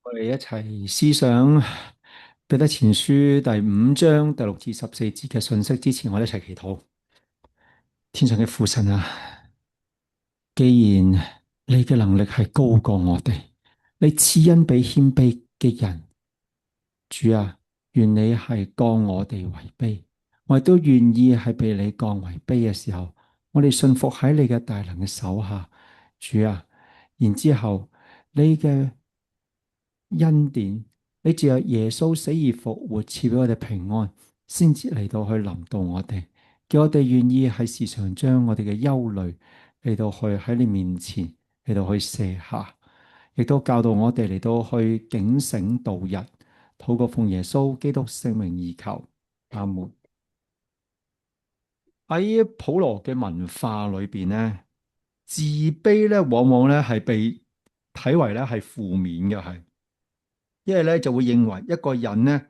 我哋一齊思想彼得前書第5章第6至14節嘅信息之前，我哋一齊祈禱。天上嘅父神啊，既然你嘅能力係高過我哋，你賜恩俾謙卑嘅人，主啊，願你係降我哋為卑，我亦都願意係被你降為卑嘅時候，我哋信服喺你嘅大能嘅手下，主啊，然之後你嘅恩典，你藉着耶穌死而復活，賜俾我哋平安，先至嚟到去臨到我哋，叫我哋願意喺時常將我哋嘅憂慮嚟到去喺你面前嚟到去卸下，亦都教導我哋嚟到去警醒度日，禱告奉耶穌基督聖名而求，阿門。喺普羅嘅文化裏邊咧，自卑咧往往咧係被睇為咧係負面嘅，係。因為咧就會認為一個人咧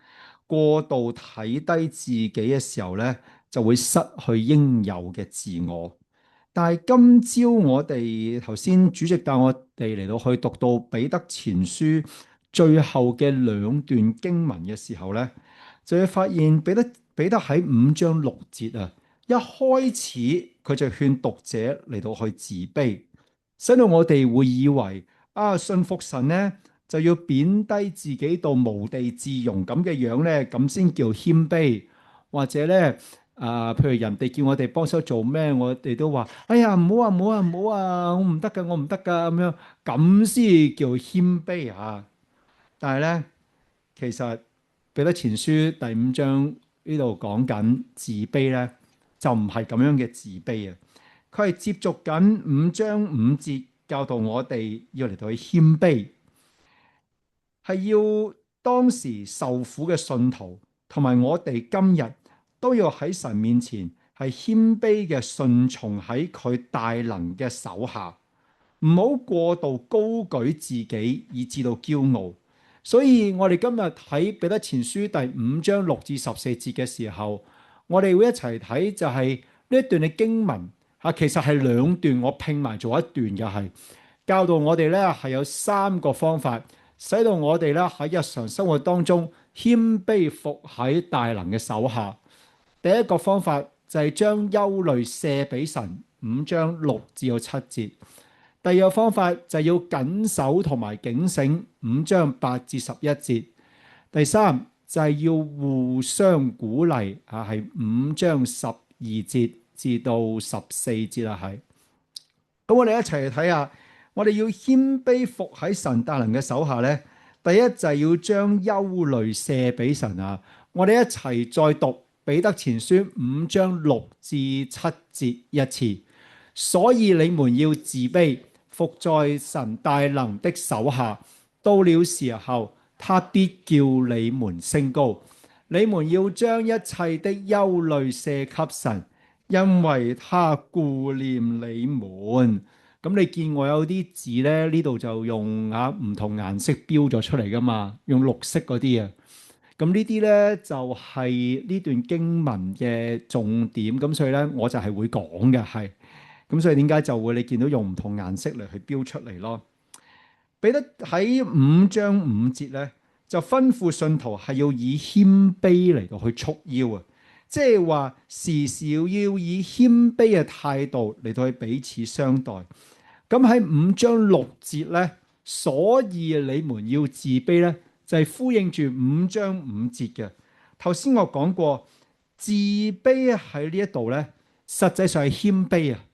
過度睇低自己嘅時候咧，就會失去應有嘅自我。但係今朝我哋頭先主席帶我哋嚟到去讀到彼得前書最後嘅2段經文嘅時候咧，就會發現彼得喺5章6節啊，一開始佢就勸讀者嚟到去自卑，使到我哋會以為信服神咧，就要貶低自己到無地自容咁嘅樣咧，咁先叫謙卑。或者咧，譬如人哋叫我哋幫手做咩，我哋都話：哎呀，唔好啊，唔好啊，唔好啊，我唔得噶，我唔得噶咁樣，咁先叫謙卑啊。但係咧，其實彼得前書第5章呢度講緊自卑咧，就唔係咁樣嘅自卑啊。佢係接續緊5章5節教導我哋要嚟到去謙卑。係要當時受苦嘅信徒，同埋我哋今日都要喺神面前係謙卑嘅順從喺佢大能嘅手下，唔好過度高舉自己以致到驕傲。所以我哋今日睇彼得前書第5章6至14節嘅時候，我哋會一齊睇就係呢一段嘅經文吓，其實係2段我拼埋做一段嘅，係教導我哋咧係有3個方法。使到我哋咧喺日常生活當中謙卑服喺大能嘅手下。第一個方法就係將憂慮卸俾神，5章6至7節。第二個方法就係要謹守同埋警醒，5章8至11節。第三就係要互相鼓勵，係5章12節至到14節啦，係。咁我哋一齊嚟睇下。我哋要謙卑服喺神大能嘅手下咧，第一就係要將憂慮卸俾神啊！我哋一齊再讀彼得前書5章6至7節一次。所以你們要自卑，服在神大能的手下，到了時候，他必叫你們升高。你們要將一切的憂慮卸給神，因為他顧念你們。咁你見我有啲字咧，呢度就用唔同顏色標咗出嚟噶嘛，用綠色嗰啲啊。咁呢啲咧就係呢段經文嘅重點，咁所以咧我就係會講嘅，係。咁所以點解就會你見到用唔同顏色嚟去標出嚟咯？彼得喺5章5節咧，就吩咐信徒係要以謙卑嚟到去束腰啊，即係話時時要以謙卑嘅態度嚟到去彼此相待。咁喺5章6節咧，所以你們要自卑咧，就係呼應住5章5節嘅。頭先我講過，自卑喺呢一度咧，實際上係謙卑啊，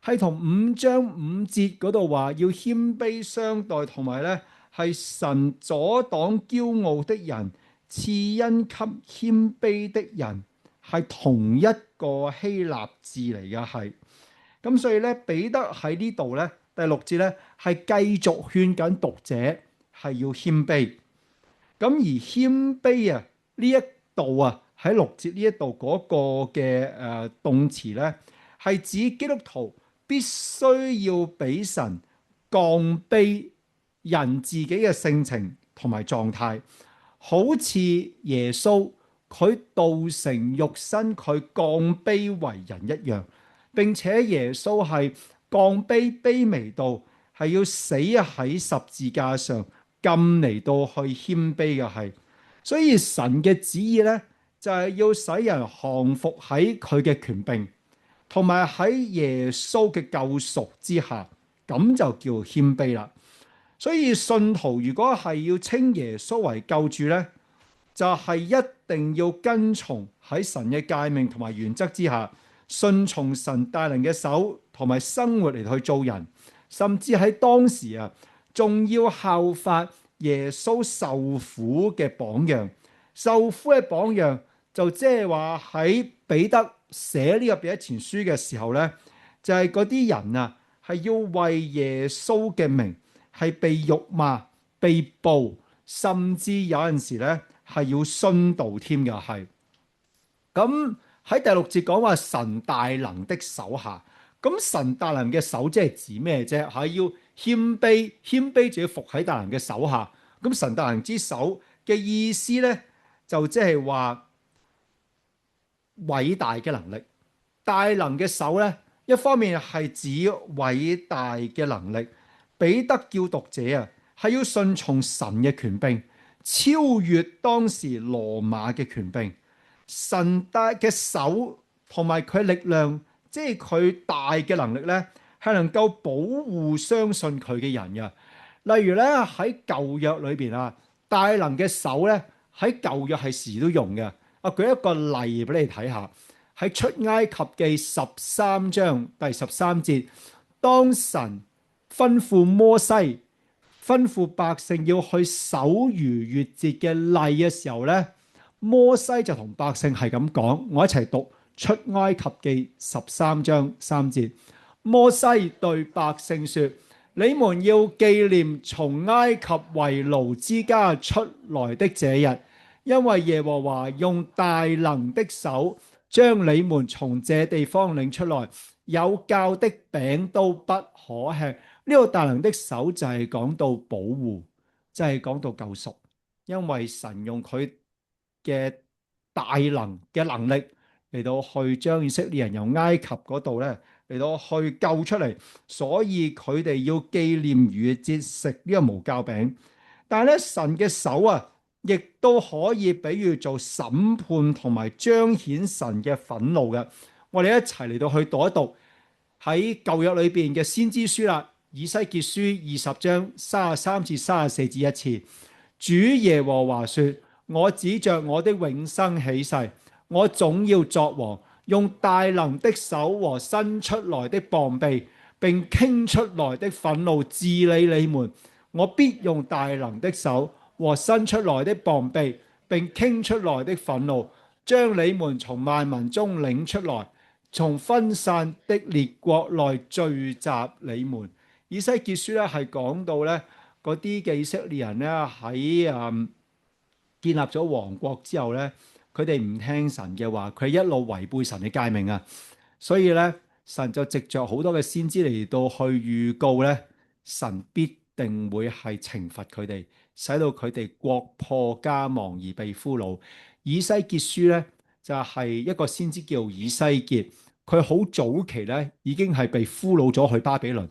係同5章5節嗰度話要謙卑相待，同埋咧係神阻擋驕傲的人，賜恩給謙卑的人，係同一個希臘字嚟嘅，係。咁所以咧，彼得喺呢度咧，第6節咧係繼續勸緊讀者係要謙卑。咁而謙卑啊呢一度啊喺6節呢一度嗰個嘅動詞咧，係指基督徒必須要俾神降卑人自己嘅性情同埋狀態，好似耶穌佢道成肉身，佢降卑為人一樣。並且耶穌係降卑卑微到係要死喺十字架上，禁嚟到去謙卑嘅係。所以神嘅旨意咧，就係要使人降服喺佢嘅權柄，同埋喺耶穌嘅救贖之下，咁就叫謙卑啦。所以信徒如果係要稱耶穌為救主咧，就係一定要跟從喺神嘅誡命同埋原則之下，順從神大能嘅手同埋生活嚟去做人，甚至喺當時啊，仲要效法耶穌受苦嘅榜樣。受苦嘅榜樣就即係話喺彼得寫呢個彼得前書嘅時候咧，就係嗰啲人啊，係要為耶穌嘅名係被辱罵、被捕，甚至有陣時咧係要殉道添嘅係。咁喺第六節講話神大能的手下，咁神大能嘅手即係指咩啫？係要謙卑，謙卑就要服喺大能嘅手下。咁神大能之手嘅意思咧，就即係話偉大嘅能力。大能嘅手咧，一方面係指偉大嘅能力。彼得叫讀者啊，係要順從神嘅權柄，超越當時羅馬嘅權柄。神大嘅手同埋佢力量，即係佢大嘅能力咧，係能夠保護相信佢嘅人嘅。例如咧喺舊約裏邊啊，大能嘅手咧喺舊約係時都用嘅。舉一個例俾你睇下，喺出埃及記13章第13節，當神吩咐摩西吩咐百姓要去守逾越節嘅例嘅時候咧，摩西就同百姓係咁講，我一齊讀出埃及記13章3節。摩西對百姓說：你們要紀念從埃及為奴之家出來的這日，因為耶和華用大能的手將你們從這地方領出來，有酵的餅都不可吃。呢個大能的手就係講到保護，就係講到救贖，因為神用佢嘅大能嘅能力嚟到去將以色列人由埃及嗰度咧嚟到去救出嚟，所以佢哋要紀念逾越節食呢個無酵餅。但係咧，神嘅手啊，亦都可以比喻做審判同埋彰顯神嘅憤怒嘅。我哋一齊嚟到去讀一讀喺舊約裏邊嘅先知書啦。以西結書20章33至34節一次。主耶和華說：我指着我的永生起誓，我總要作王，用大能的手和伸出來的膀臂，並傾出來的憤怒治理你們。我必用大能的手和伸出來的膀臂，並傾出來的憤怒，將你們從萬民中領出來，從分散的列國內聚集你們。以西結書咧係講到咧嗰啲嘅以色列人咧喺建立咗王國之後咧，佢哋唔聽神嘅話，佢一路違背神嘅誡命啊，所以咧神就藉着好多嘅先知嚟到去預告咧，神必定會係懲罰佢哋，使到佢哋國破家亡而被俘虜。以西結書咧就係一個先知叫以西結，佢好早期咧已經係被俘虜咗去巴比倫。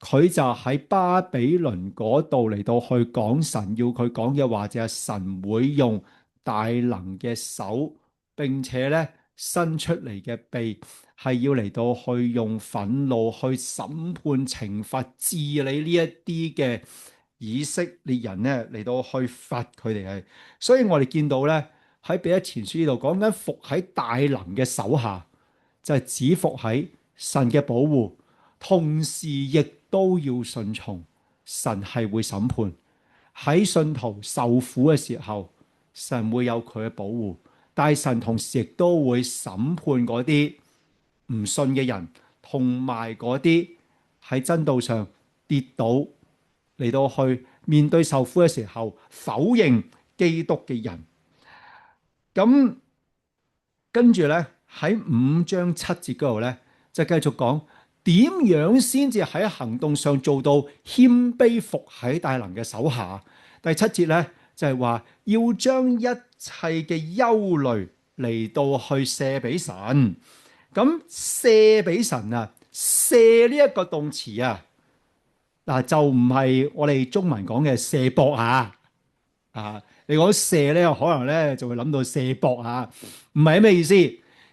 佢就喺巴比倫嗰度嚟到去講神要佢講嘅話，就係神會用大能嘅手，並且咧伸出嚟嘅臂，係要嚟到去用憤怒去審判、懲罰、治理呢一啲嘅以色列人咧嚟到去罰佢哋係。所以我哋見到咧喺彼得前書呢度講緊服喺大能嘅手下，就係指服喺神嘅保護，同時亦都要順從，神係會審判。喺信徒受苦嘅時候，神會有佢嘅保護，但係神同時亦都會審判嗰啲唔信嘅人，同埋嗰啲喺真道上跌倒嚟到去面對受苦嘅時候否認基督嘅人。咁跟住咧喺5章7節嗰度咧就繼續講。點樣先至喺行動上做到謙卑服喺大能嘅手下？第7節咧就係話要將一切嘅憂慮嚟到去卸俾神。咁卸俾神啊，卸呢一個動詞啊，嗱，就唔係我哋中文講嘅射博啊。你講射咧，可能咧就會諗到射博啊，唔係咩意思？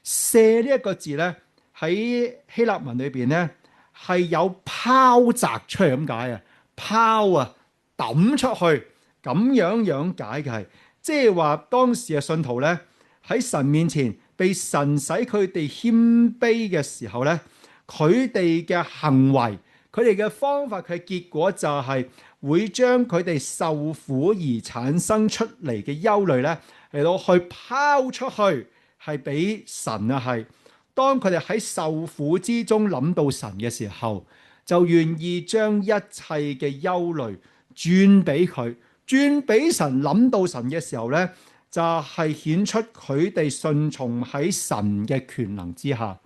射呢一個字咧喺希臘文裏邊咧係有拋擲出嚟咁解啊，拋啊抌出去咁樣解嘅係，即係話當時嘅信徒咧喺神面前被神使佢哋謙卑嘅時候咧，佢哋嘅行為、佢哋嘅方法、佢嘅結果就係會將佢哋受苦而產生出嚟嘅憂慮咧嚟到去拋出去，係俾神啊係。當佢哋喺受苦之中諗到神嘅時候，就願意將一切嘅憂慮轉俾佢，轉俾神。諗到神嘅時候咧，就係顯出佢哋順從喺神嘅權能之下。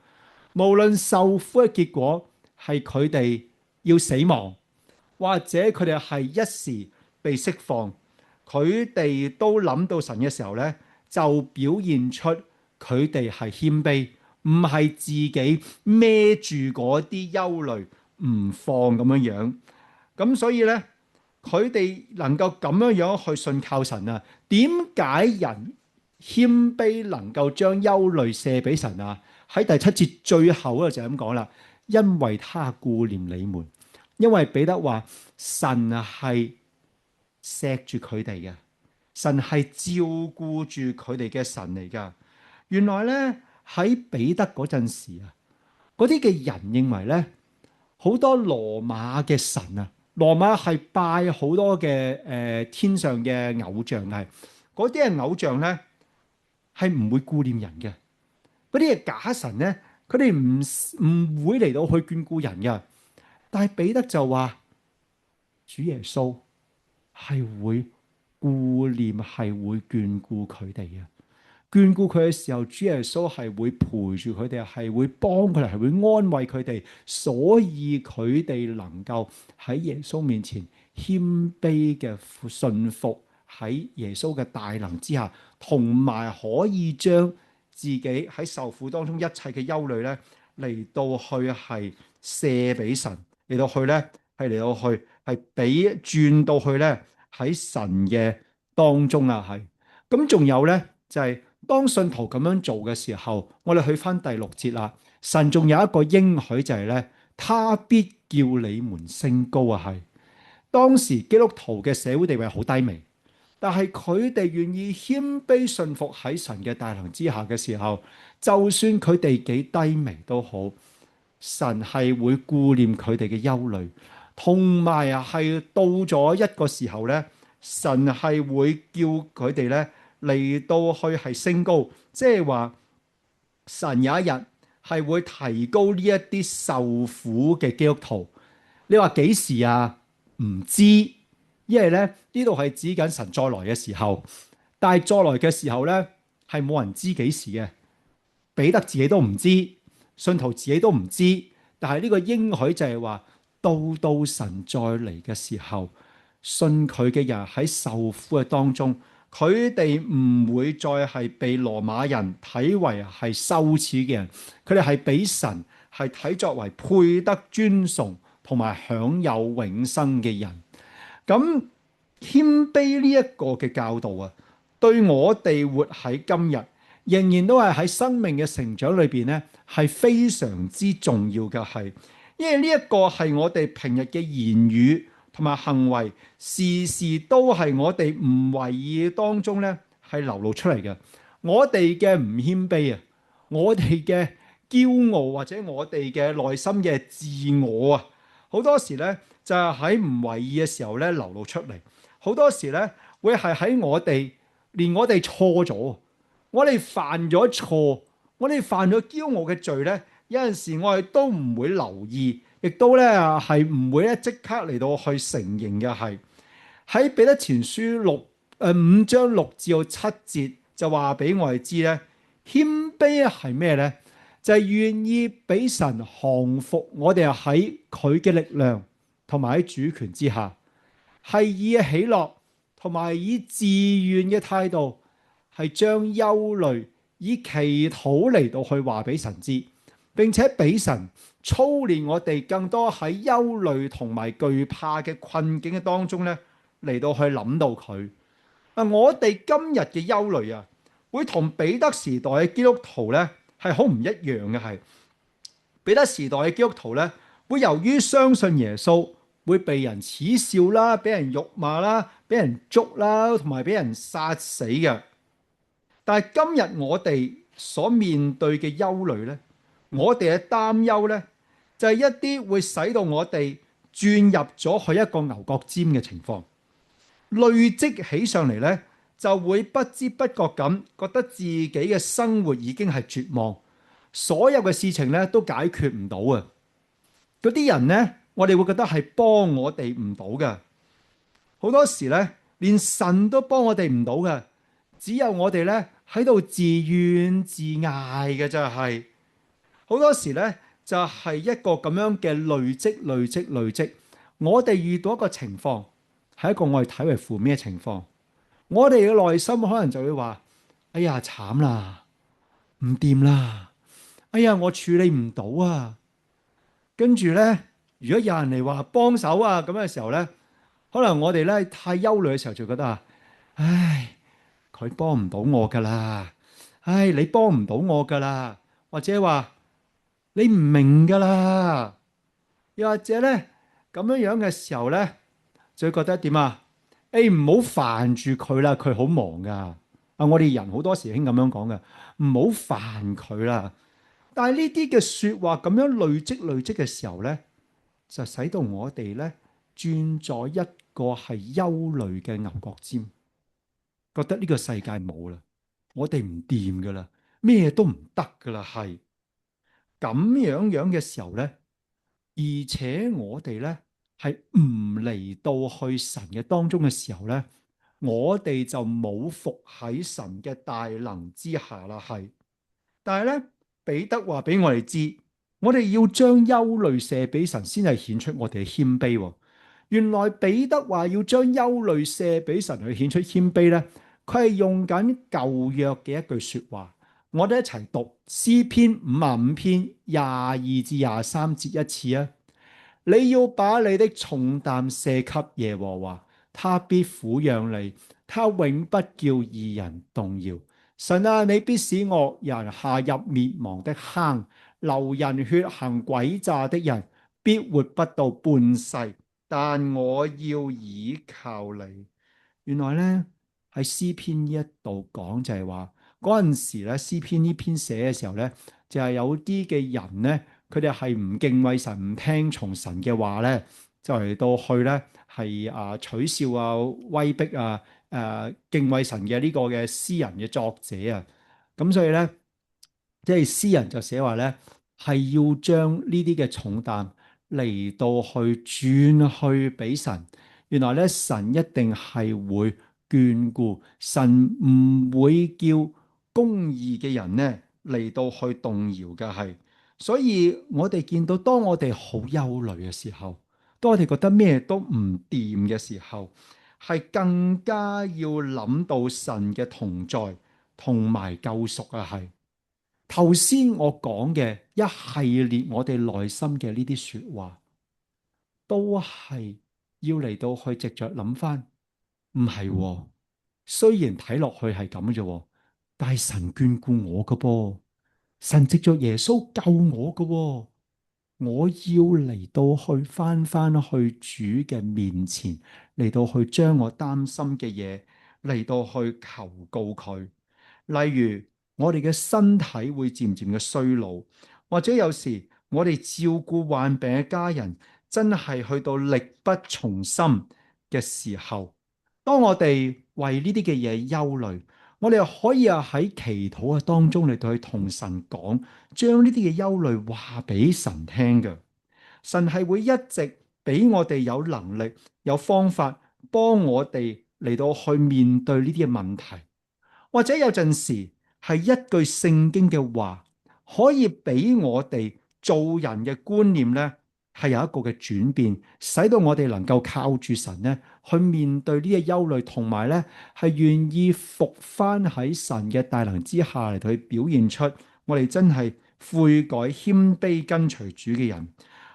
無論受苦嘅結果係佢哋要死亡，或者佢哋係一時被釋放，佢哋都諗到神嘅時候咧，就表現出佢哋係謙卑，唔係自己孭住嗰啲憂慮唔放咁樣樣。咁所以咧，佢哋能夠咁樣樣去信靠神啊？點解人謙卑能夠將憂慮卸俾神啊？喺第七節最後咧就係咁講啦，因為他顧念你們。因為彼得話神係錫住佢哋嘅，神係照顧住佢哋嘅神嚟噶。原來咧喺彼得嗰陣時啊，嗰啲嘅人認為咧，好多羅馬嘅神啊，羅馬係拜好多嘅天上嘅偶像嘅，嗰啲嘅偶像咧係唔會顧念人嘅，嗰啲嘅假神咧，佢哋唔會嚟到去眷顧人嘅。但係彼得就話主耶穌係會顧念，係會眷顧佢哋嘅。眷顧佢嘅時候，主耶穌係會陪住佢哋，係會幫佢哋，係會安慰佢哋。所以佢哋能夠喺耶穌面前謙卑嘅信服喺耶穌嘅大能之下，同埋可以將自己喺受苦當中一切嘅憂慮咧嚟到去係卸俾神。嚟到去咧，係嚟到去，係俾轉到去咧喺神嘅當中啊，係咁。仲有咧，就係當信徒咁樣做嘅時候，我哋去翻第六節啦。神仲有一個應許就係咧，他必叫你們升高啊，係當時基督徒嘅社會地位好低微，但係佢哋願意謙卑信服喺神嘅大能之下嘅時候，就算佢哋幾低微都好。神係會顧念佢哋嘅憂慮，同埋係到咗一個時候咧，神係會叫佢哋咧嚟到去係升高，即係話神有一日係會提高呢一啲受苦嘅基督徒。你話幾時啊？唔知，因為咧呢度係指緊神再來嘅時候，但係再來嘅時候咧係冇人知幾時嘅，彼得自己都唔知。信徒自己都唔知，但係呢個應許就係話，到神再嚟嘅時候，信佢嘅人喺受苦嘅當中，佢哋唔會再係被羅馬人睇為係羞恥嘅人，佢哋係俾神係睇作為配得尊崇同埋享有永生嘅人。咁謙卑呢一個嘅教導啊，對我哋活喺今日，仍然都係喺生命嘅成長裏邊咧，係非常之重要嘅。係因為呢一個係我哋平日嘅言語同埋行為，時時都係我哋唔為意當中咧係流露出嚟嘅。我哋嘅唔謙卑啊，我哋嘅驕傲或者我哋嘅內心嘅自我啊，好多時咧就係喺唔為意嘅時候咧流露出嚟。好多時咧會係喺我哋連我哋錯咗。我哋犯咗錯，我哋犯咗驕傲嘅罪咧，有陣時我哋都唔會留意，亦都咧係唔會咧即刻嚟到去承認嘅。係喺彼得前書5章6至7節就話俾我哋知咧，謙卑係咩咧？就係願意俾神降服我哋喺佢嘅力量同埋喺主權之下，係以喜樂同埋以自願嘅態度。係將憂慮以祈禱嚟到去話俾神知，並且俾神操練我哋更多喺憂慮同埋懼怕嘅困境嘅當中咧，嚟到去諗到佢。我哋今日嘅憂慮啊，會同彼得時代嘅基督徒咧係好唔一樣嘅。係彼得時代嘅基督徒咧，會由於相信耶穌，會被人恥笑啦，俾人辱罵啦，俾人捉啦，同埋俾人殺死嘅。但係今日我哋所面對嘅憂慮咧，我哋嘅擔憂咧，就係一啲會使到我哋轉入咗去一個牛角尖嘅情況，累積起上嚟咧，就會不知不覺咁覺得自己嘅生活已經係絕望，所有嘅事情咧都解決唔到啊！嗰啲人咧，我哋會覺得係幫我哋唔到嘅，好多時咧，連神都幫我哋唔到嘅，只有我哋咧喺度自怨自艾嘅，就係好多時咧就係一個咁樣嘅累積。我哋遇到一個情況，係一個我哋睇為負面嘅情況，我哋嘅內心可能就會話：哎呀，慘啦，唔掂啦，哎呀，我處理唔到啊！跟住咧，如果有人嚟話幫手啊咁嘅時候咧，可能我哋咧太憂慮嘅時候就覺得啊，唉，佢幫唔到我噶啦，唉，你幫唔到我噶啦，或者話你唔明噶啦，又或者咧咁樣嘅時候咧，就會覺得點啊？誒，唔好煩住佢啦，佢好忙噶。啊，我哋人好多時興咁樣講嘅，唔好煩佢啦。但係呢啲嘅說話咁樣累積嘅時候咧，就使到我哋咧轉咗一個係憂慮嘅牛角尖，覺得呢個世界冇啦，我哋唔掂噶啦，咩都唔得噶啦，係咁樣嘅時候咧，而且我哋咧係唔嚟到去神嘅當中嘅時候咧，我哋就冇伏喺神嘅大能之下啦，係。但係咧，彼得話俾我哋知，我哋要將憂慮卸俾神，先係顯出我哋嘅謙卑。原來彼得話要將憂慮卸俾神去顯出謙卑咧，佢係用緊舊約嘅一句說話。我哋一齊讀詩篇55篇22至23節一次啊！你要把你的重擔卸給耶和華，他必撫養你，他永不叫義人動搖。神啊，你必使惡人下入滅亡的坑，流人血行詭詐的人必活不到半世。但我要倚靠你。原來咧喺詩篇呢一度講就係話，嗰陣時咧詩篇呢篇寫嘅時候咧，就係有啲嘅人咧，佢哋係唔敬畏神、唔聽從神嘅話咧，就嚟到去咧係取笑啊、威逼啊、敬畏神嘅呢個嘅詩人嘅作者啊，咁所以咧，即係詩人就寫話咧，係要將呢啲嘅重擔嚟到去轉去俾神。原來咧，神一定係會眷顧，神唔會叫公義嘅人咧嚟到去動搖嘅。係，所以我哋見到，當我哋好憂慮嘅時候，當我哋覺得咩都唔掂嘅時候，係更加要諗到神嘅同在同埋救贖啊！係頭先我講嘅一系列我哋內心嘅呢啲說話，都係要嚟到去藉着諗翻，唔係，雖然睇落去係咁啫，但係神眷顧我噶噃，神藉着耶穌救我噶，我要嚟到去翻去主嘅面前，嚟到去將我擔心嘅嘢嚟到去求告佢。例如我哋嘅身體會漸漸嘅衰老，或者有時我哋照顧患病嘅家人，真係去到力不從心嘅時候，當我哋為呢啲嘅嘢憂慮，我哋可以喺祈禱嘅當中嚟到去同神講，將呢啲嘅憂慮話俾神聽嘅。神係會一直俾我哋有能力、有方法幫我哋嚟到去面對呢啲嘅問題。或者有陣時係一句聖經嘅話，可以俾我哋做人嘅觀念咧，係有一個嘅轉變，使到我哋能夠靠住神咧去面對呢個憂慮，同埋咧係願意伏翻喺神嘅大能之下嚟，去表現出我哋真係悔改、謙卑跟隨主嘅人，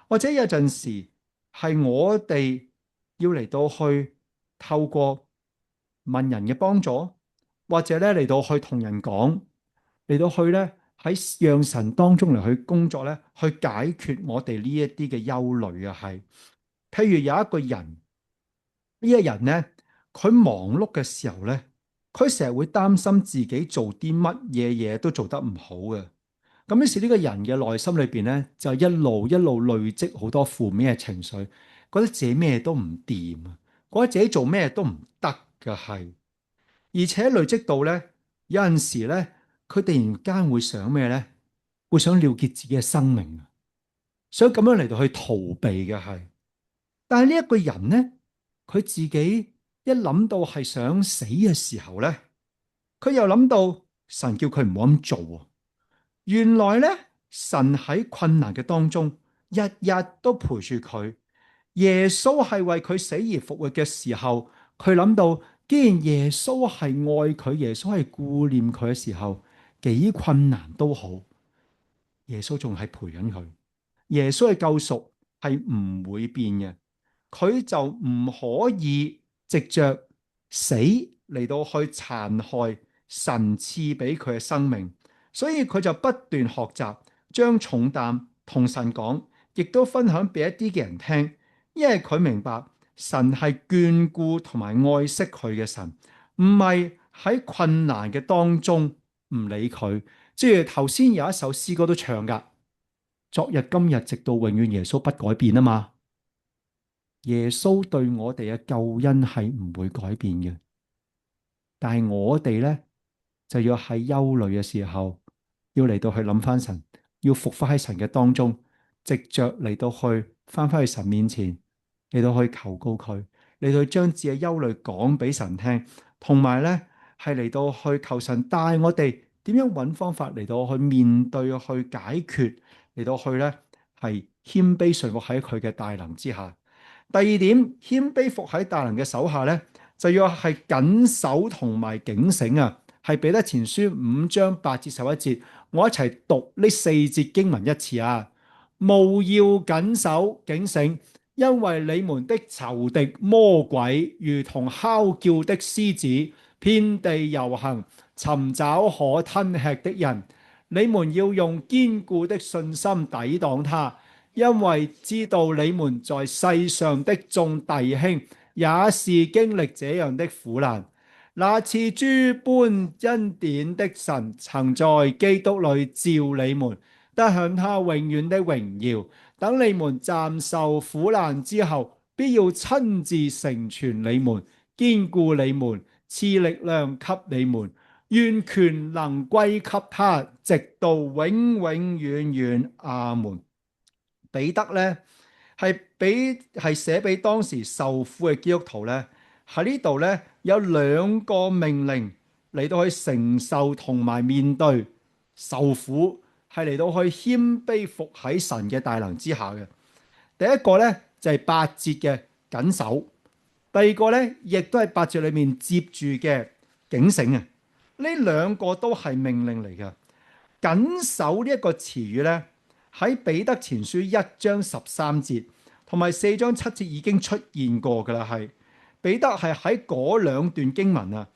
或者有陣時係我哋要嚟到去透過問人嘅幫助，或者咧嚟到去同人講，嚟到去咧喺讓神當中嚟去工作咧，去解決我哋呢一啲嘅憂慮啊。係譬如有一個人，呢一人咧，佢忙碌嘅時候咧，佢成日會擔心自己做啲乜嘢嘢都做得唔好嘅。咁於是呢個人嘅內心裏邊咧，就一路一路累積好多負面嘅情緒，覺得自己咩都唔掂啊，覺得自己做咩都唔得嘅係，而且累積到咧，有陣時咧，佢突然間會想咩咧？會想了結自己嘅生命啊，想咁樣嚟到去逃避嘅係。但係呢一個人咧，佢自己一諗到係想死嘅時候咧，佢又諗到神叫佢唔好咁做。原來咧，神喺困難嘅當中，日日都陪住佢。耶穌係為佢死而復活嘅時候，佢諗到，既然耶穌係愛佢，耶穌係顧念佢嘅時候，幾困難都好，耶穌仲係陪緊佢。耶穌嘅救贖係唔會變嘅，佢就唔可以藉着死嚟到去殘害神賜俾佢嘅生命。所以佢就不斷學習，將重擔同神講，亦都分享俾一啲嘅人聽，因為佢明白神係眷顧同埋愛惜佢嘅神，唔係喺困難嘅當中唔理佢。即係頭先有一首詩歌都唱噶，昨日今日直到永遠，耶穌不改變啊嘛。耶穌對我哋嘅救恩係唔會改變嘅，但係我哋咧就要喺憂慮嘅時候，要嚟到去諗翻神，要伏翻喺神嘅當中，藉着嚟到去翻返去神面前，嚟到去求告佢，嚟到去將自己嘅憂慮講俾神聽，同埋咧係嚟到去求神帶我哋點樣揾方法嚟到去面對去解決，嚟到去咧係謙卑順服喺佢嘅大能之下。第二點，謙卑服喺大能嘅手下咧，就要係謹守同埋警醒啊！係彼得前書5章8至11節，我一齊讀呢4節經文一次啊！務要謹守警醒，因為你們的仇敵魔鬼如同哮叫的獅子，遍地遊行，尋找可吞吃的人。你們要用堅固的信心抵擋他。因為知道你們在世上的眾弟兄也是經歷這樣的苦難，那賜諸般恩典的神曾在基督裏召你們，得享他永遠的榮耀。等你們暫受苦難之後，必要親自成全你們，堅固你們，賜力量給你們。願權能歸給他，直到永永遠遠。阿門。彼得咧係寫俾當時受苦嘅基督徒咧，喺呢度咧有兩個命令嚟到去承受同埋面對受苦，係嚟到去謙卑服喺神嘅大能之下嘅。第一個咧就係8節嘅謹守，第二個咧亦都係8節裏面接住嘅警醒啊。呢兩個都係命令嚟嘅。謹守呢一個詞語咧，喺彼得前書1章13節同埋4章7節已經出現過噶啦。係彼得係喺嗰兩段經文啊，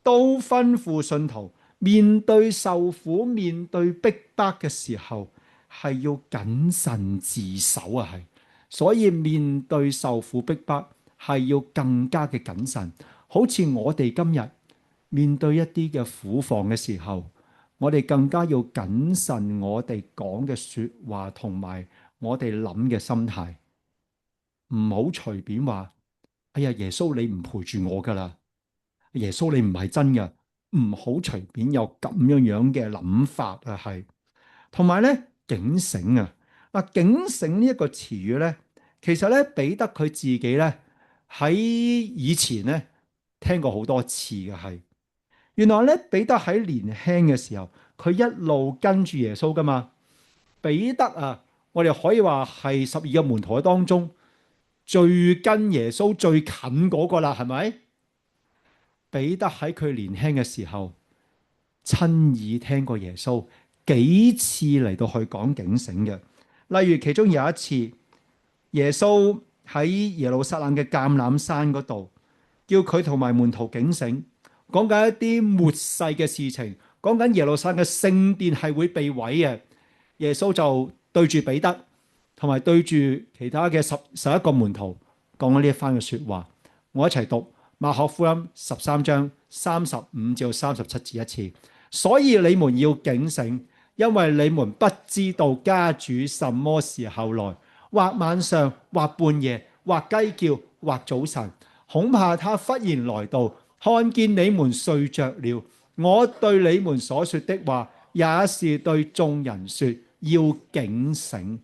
都吩咐信徒面對受苦、面對逼迫嘅時候係要謹慎自守啊。係所以面對受苦逼迫係要更加嘅謹慎。好似我哋今日面對一啲嘅苦況嘅時候，我哋更加要謹慎我哋講嘅說話，同埋我哋諗嘅心態，唔好隨便話，哎呀，耶穌你唔陪住我噶啦，耶穌你唔係真噶，唔好隨便有咁樣樣嘅諗法啊。係同埋咧警醒啊。嗱，警醒呢一個詞語咧，其實咧彼得佢自己咧喺以前咧聽過好多次嘅。係原來咧彼得喺年輕嘅時候，佢一路跟住耶穌噶嘛。彼得啊，我哋可以話係12個門徒當中最跟耶穌最近嗰個啦，係咪？彼得喺佢年輕嘅時候親耳聽過耶穌，幾次嚟到去講警醒嘅。例如其中有一次，耶穌喺耶路撒冷嘅橄欖山嗰度，叫佢同埋門徒警醒，講緊一啲末世嘅事情，講緊耶路撒冷嘅聖殿係會被毀嘅。耶穌就對住彼得同埋對住其他嘅十一個門徒講咗呢一番嘅說話。我一齊讀馬可福音13章35至37節一次。所以你們要警醒，因為你們不知道家主什麼時候來，或晚上，或半夜，或雞叫，或早晨，恐怕他忽然來到，看見你們睡着了。我對你們所說的話，也是對眾人說，要警醒。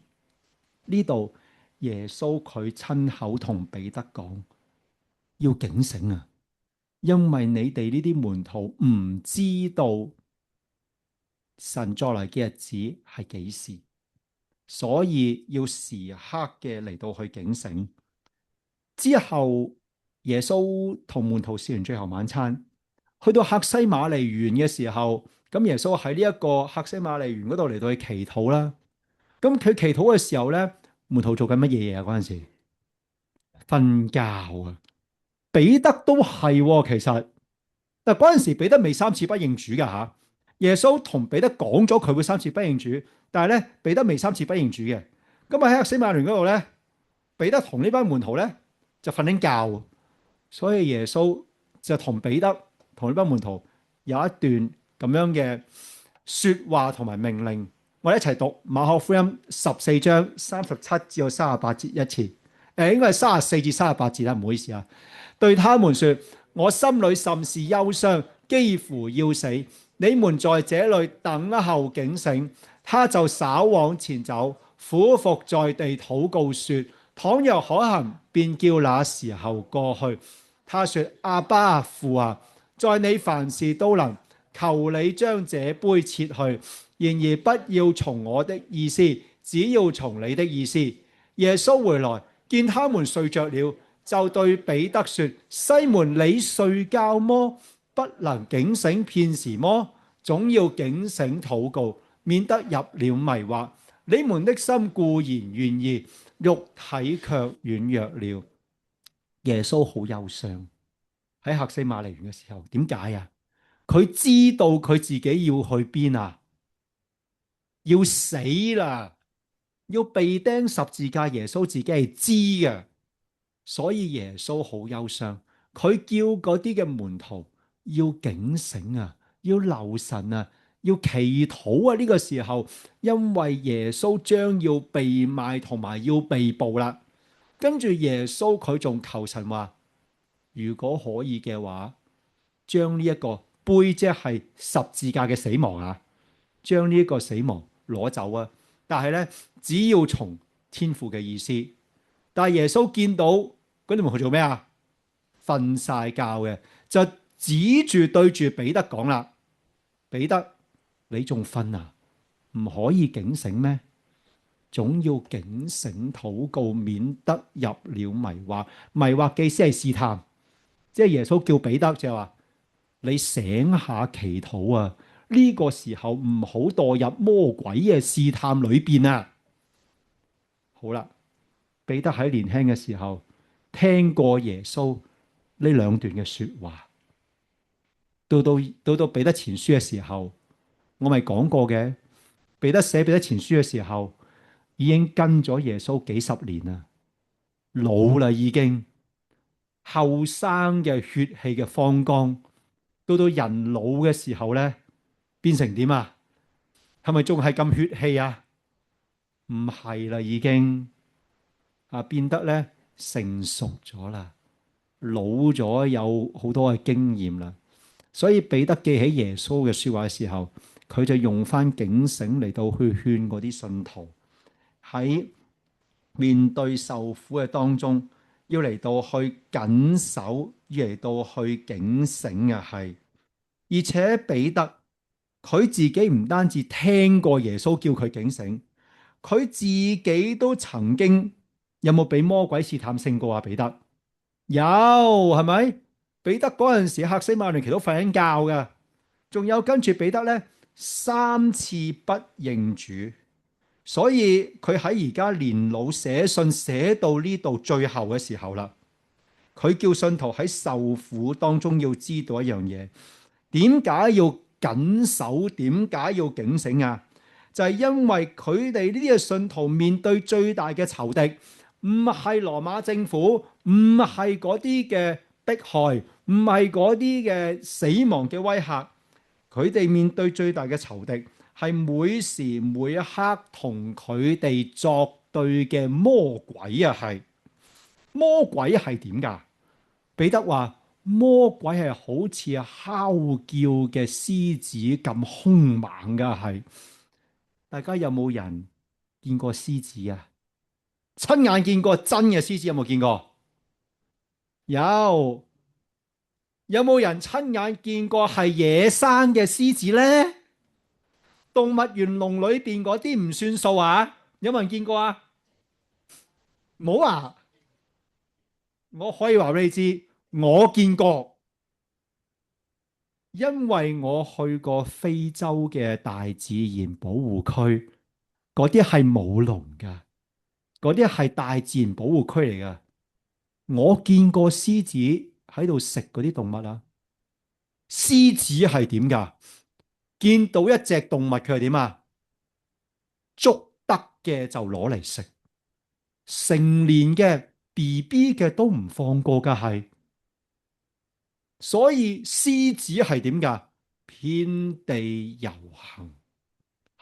呢度耶穌佢親口同彼得講，要警醒啊！因為你哋呢啲門徒唔知道神再來嘅日子係幾時，所以要時刻嘅嚟到去警醒。之後耶穌同門徒食完最後晚餐，去到客西馬尼園嘅時候，咁耶穌喺呢一個客西馬尼園嗰度嚟到去祈禱啦。咁佢祈禱嘅時候咧，門徒做緊乜嘢啊？嗰陣時瞓覺啊！彼得都係，其實但嗰陣時彼得未三次不認主噶吓。耶穌同彼得講咗佢會三次不認主，但係咧彼得未三次不認主嘅。咁喺客西馬尼園嗰度咧，彼得同呢班門徒咧就瞓緊覺，所以耶穌就同彼得同呢班門徒有一段咁樣嘅說話同埋命令。我哋一齊讀馬可福音14章37至38節一次。應該係34至38節啦，唔好意思啊。對他們說：我心裏甚是憂傷，幾乎要死。你們在這裏等候警醒。他就稍往前走，俯伏在地禱告說：倘若可行，便叫那時候過去。他說：阿爸父啊，在你凡事都能，求你將這杯撤去。然而不要從我的意思，只要從你的意思。耶穌回來，見他們睡着了，就對彼得說：西門，你睡覺麼？不能警醒片時麼？總要警醒禱告，免得入了迷惑。你們的心固然願意，肉體卻軟弱了。耶穌好憂傷喺客西馬尼園嘅時候，點解啊？佢知道佢自己要去邊啊？要死啦！要被釘十字架，耶穌自己係知嘅，所以耶穌好憂傷。佢叫嗰啲嘅門徒要警醒啊，要留神啊，要祈禱啊。呢個時候，因為耶穌將要被賣同埋要被捕啦。跟住耶穌佢仲求神話，如果可以嘅話，將呢一個杯，即係十字架嘅死亡啊，將呢一個死亡攞走啊！但係咧，只要從天父嘅意思。但係耶穌見到嗰啲門徒做咩啊？瞓晒覺嘅，就指住對住彼得講啦：彼得，你仲瞓啊？唔可以警醒咩？總要警醒禱告，免得入了迷惑。迷惑嘅意思係試探，即係耶穌叫彼得就係話：你醒下祈禱啊！呢個時候唔好墮入魔鬼嘅試探裏邊啊！好啦，彼得喺年輕嘅時候聽過耶穌呢兩段嘅說話，到彼得前書嘅時候，我咪講過嘅，彼得寫彼得前書嘅時候，已經跟咗耶穌幾十年啦，老啦已經，後生嘅血氣嘅方剛，到人老嘅時候咧，變成點啊？係咪仲係咁血氣啊？唔係啦，已經變得咧成熟咗啦，老咗有好多嘅經驗啦。所以彼得記起耶穌嘅說話嘅時候，佢就用翻警醒嚟到去勸嗰啲信徒喺面對受苦嘅當中，要嚟到去謹守，要嚟到去警醒啊！係，而且彼得佢自己唔單止聽過耶穌叫佢警醒，佢自己都曾經有冇俾魔鬼試探勝過啊？彼得有，係咪？彼得嗰陣時客西馬尼園都瞓緊覺噶，仲有跟住彼得咧3次不認主，所以佢喺而家年老寫信寫到呢度最後嘅時候啦，佢叫信徒喺受苦當中要知道一樣嘢，點解要謹守？點解要警醒啊？就係因為佢哋呢啲嘅信徒面對最大嘅仇敵，唔係羅馬政府，唔係嗰啲嘅迫害，唔係嗰啲嘅死亡嘅威嚇，佢哋面對最大嘅仇敵係每時每一刻同佢哋作對嘅魔鬼啊！係魔鬼係點㗎？彼得話魔鬼係好似哮叫嘅獅子咁兇猛㗎，係。大家有冇人見過獅子啊？親眼見過真嘅獅子有冇見過？有。有冇人親眼見過係野生嘅獅子呢？動物園籠裏邊嗰啲唔算數啊！有冇人見過啊？冇啊！我可以話俾你知，我見過，因為我去過非洲嘅大自然保護區，嗰啲係冇籠噶，嗰啲係大自然保護區嚟噶。我見過獅子喺度食嗰啲動物啊！獅子係點噶？見到一隻動物佢係點啊？捉得嘅就攞嚟食，成年嘅 BB 嘅都唔放過噶係。所以獅子係點噶？遍地遊行，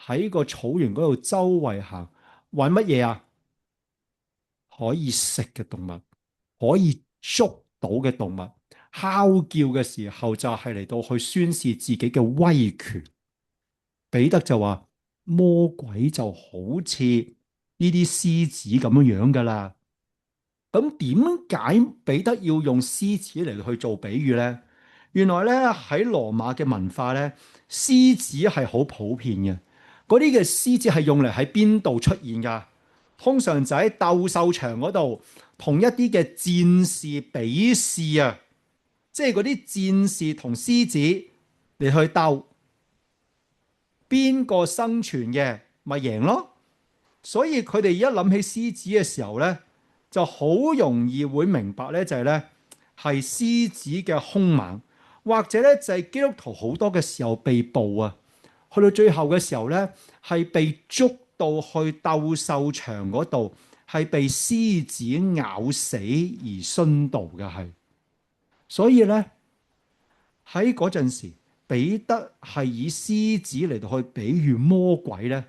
喺個草原嗰度周圍行，揾乜嘢啊？可以食嘅動物，可以捉到嘅動物，哮叫嘅時候就係嚟到去宣示自己嘅威權。彼得就話魔鬼就好似呢啲獅子咁樣樣噶啦。咁點解彼得要用獅子嚟去做比喻呢？原來咧喺羅馬嘅文化咧，獅子係好普遍嘅。嗰啲嘅獅子係用嚟喺邊度出現噶？通常就喺鬥獸場嗰度，同一啲嘅戰士比試啊，即係嗰啲戰士同獅子嚟去鬥，邊個生存嘅咪贏咯。所以佢哋一諗起獅子嘅時候咧，就好容易會明白咧，就係咧係獅子嘅兇猛，或者咧就係基督徒好多嘅時候被捕啊，去到最後嘅時候咧係被捉到去鬥獸場嗰度，係被獅子咬死而殉道嘅係。所以咧喺嗰陣時，彼得係以獅子嚟到去比喻魔鬼咧，